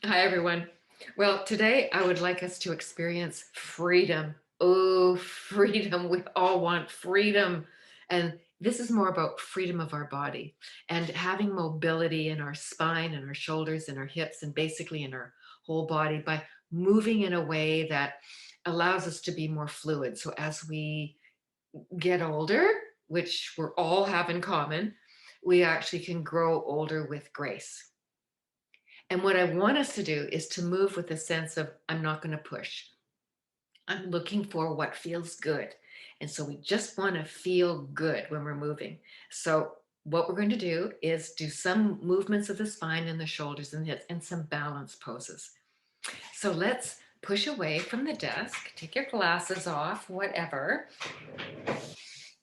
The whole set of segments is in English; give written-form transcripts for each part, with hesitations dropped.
Hi, everyone. Well, today I would like us to experience freedom. Oh, freedom. We all want freedom. And this is more about freedom of our body and having mobility in our spine and our shoulders and our hips and basically in our whole body by moving in a way that allows us to be more fluid. So as we get older, which we're all have in common, we actually can grow older with grace. And what I want us to do is to move with a sense of, I'm not going to push. I'm looking for what feels good. And so we just want to feel good when we're moving. So what we're going to do is do some movements of the spine and the shoulders and hips and some balance poses. So let's push away from the desk, take your glasses off, whatever.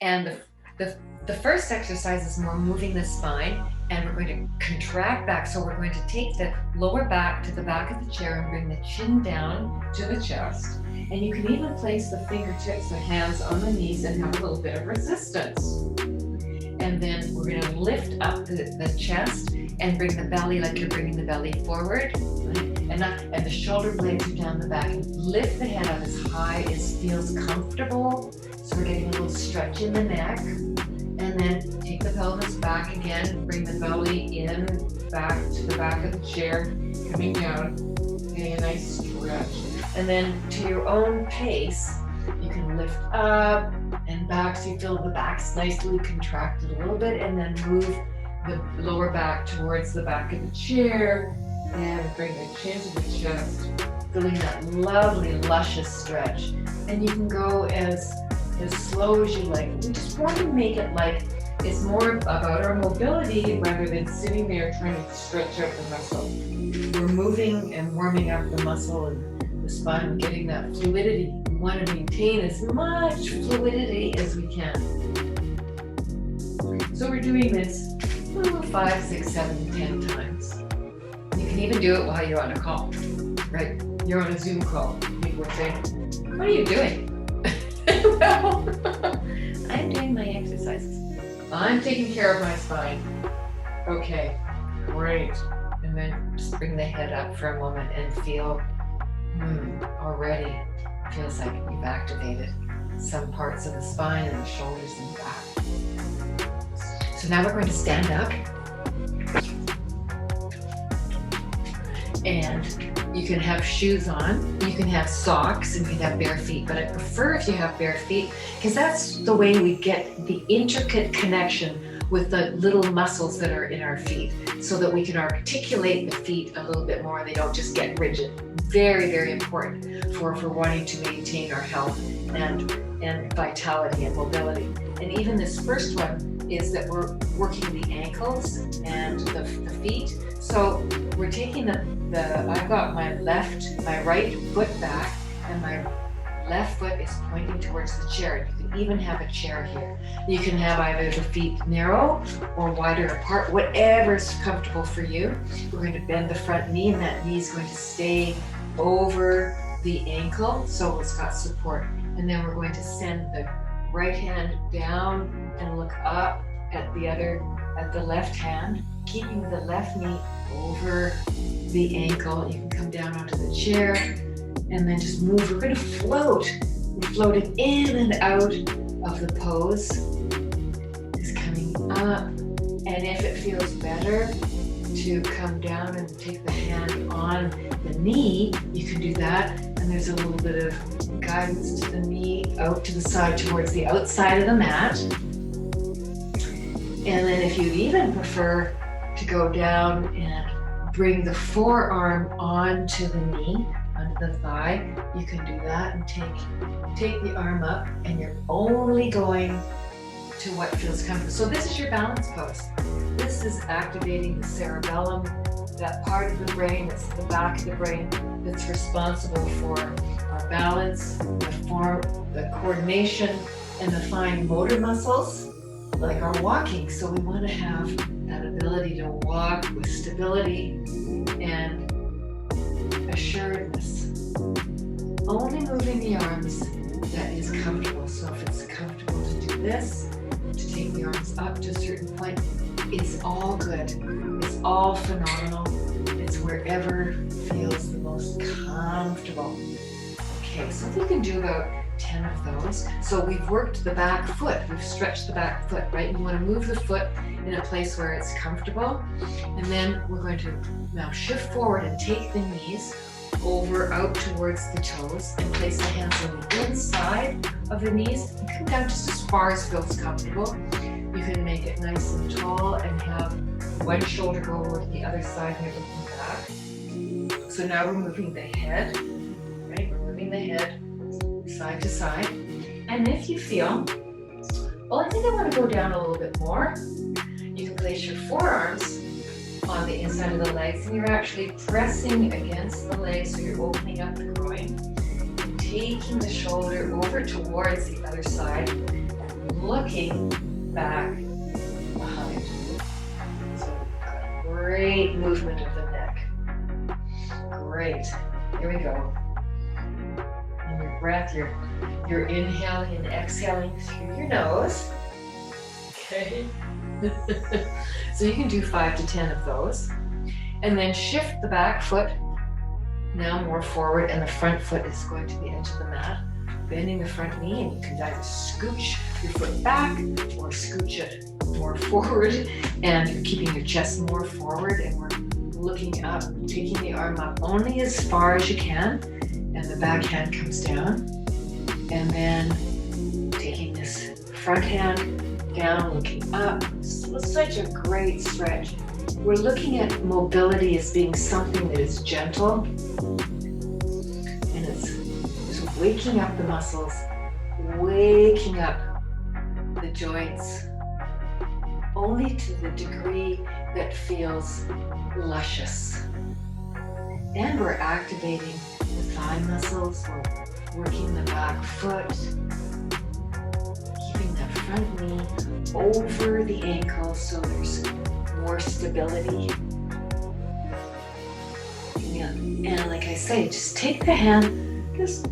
And the first exercise is more moving the spine, and we're going to contract back. So we're going to take the lower back to the back of the chair and bring the chin down to the chest. And you can even place the fingertips and hands on the knees and have a little bit of resistance. And then we're going to lift up the chest and bring the belly like you're bringing the belly forward. Right? And the shoulder blades are down the back. Lift the head up as high as feels comfortable. So we're getting a little stretch in the neck. And then take the pelvis back again. Bring the belly in, back to the back of the chair. Coming down, getting a nice stretch. And then to your own pace, you can lift up and back so you feel the back's nicely contracted a little bit, and then move the lower back towards the back of the chair and bring the chin to the chest, feeling that lovely luscious stretch. And you can go as slow as you like. We just want to make it like it's more about our mobility rather than sitting there trying to stretch out the muscle. We're moving and warming up the muscle and the spine, getting that fluidity. We want to maintain as much fluidity as we can. So we're doing this 5, 6, 7, 10 times. You can even do it while you're on a call, right? You're on a Zoom call. People are saying, what are you doing? Well, I'm doing my exercises. I'm taking care of my spine. Okay, great. And then just bring the head up for a moment and feel, already feels like you've activated some parts of the spine and the shoulders and the back. So now we're going to stand up. And you can have shoes on, you can have socks, and you can have bare feet. But I prefer if you have bare feet because that's the way we get the intricate connection with the little muscles that are in our feet so that we can articulate the feet a little bit more and they don't just get rigid. Very, very important for wanting to maintain our health and vitality and mobility. And even this first one is that we're working the ankles and the feet. So we're taking I've got my right foot back and my left foot is pointing towards the chair. You can even have a chair here. You can have either the feet narrow or wider apart, whatever's comfortable for you. We're going to bend the front knee and that knee is going to stay over the ankle so it's got support. And then we're going to send the right hand down and look up at the left hand, keeping the left knee over the ankle. You can come down onto the chair and then just move. We're going to float. We're floating in and out of the pose. It's coming up. And if it feels better to come down and take the hand on the knee, you can do that. And there's a little bit of guidance to the knee out to the side towards the outside of the mat. And then if you even prefer to go down and bring the forearm onto the knee, onto the thigh, you can do that and take the arm up, and you're only going to what feels comfortable. So this is your balance pose. This is activating the cerebellum, that part of the brain that's at the back of the brain that's responsible for our balance, the coordination, and the fine motor muscles, like our walking. So we want to have that ability to walk with stability and assuredness. Only moving the arms that is comfortable. So if it's comfortable to do this, to take the arms up to a certain point, it's all good. It's all phenomenal. It's wherever feels most comfortable. Okay, so we can do about 10 of those. So we've worked the back foot, we've stretched the back foot, right? You want to move the foot in a place where it's comfortable. And then we're going to now shift forward and take the knees over out towards the toes and place the hands on the inside of the knees and come down just as far as feels comfortable. You can make it nice and tall and have one shoulder go over to the other side and you're looking back. So now we're moving the head, right? We're moving the head side to side. And if you feel, well, I think I want to go down a little bit more, you can place your forearms on the inside of the legs and you're actually pressing against the legs, so you're opening up the groin and taking the shoulder over towards the other side and looking back behind. So great movement of the neck. Great. Here we go. And your breath, you're inhaling and exhaling through your nose. Okay. So you can do 5 to 10 of those. And then shift the back foot now more forward, and the front foot is going to the edge of the mat. Bending the front knee, and you can either scooch your foot back or scooch it more forward, and you're keeping your chest more forward, and we're looking up, taking the arm up only as far as you can, and the back hand comes down, and then taking this front hand down, looking up. It's such a great stretch. We're looking at mobility as being something that is gentle, and it's just waking up the muscles, waking up the joints, only to the degree that feels luscious. And we're activating the thigh muscles, we're working the back foot, keeping that front knee over the ankle so there's more stability. And like I say, just take the hand, just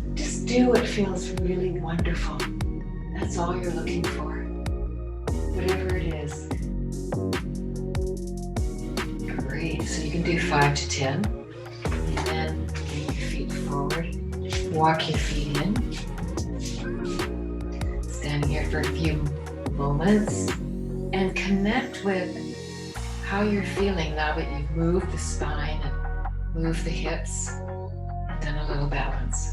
do what feels really wonderful. That's all you're looking for, whatever it is. Great, so you can do 5 to 10. And then bring your feet forward, walk your feet in. Standing here for a few moments and connect with how you're feeling now that you've moved the spine and moved the hips and done a little balance.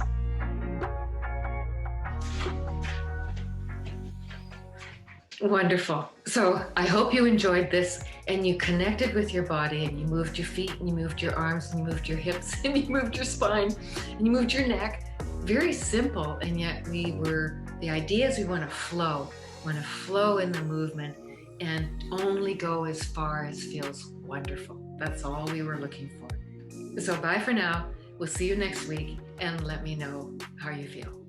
Wonderful. So I hope you enjoyed this and you connected with your body and you moved your feet and you moved your arms and you moved your hips and you moved your spine and you moved your neck. Very simple, and yet the idea is we want to flow. We want to flow in the movement and only go as far as feels wonderful. That's all we were looking for. So bye for now. We'll see you next week, and let me know how you feel.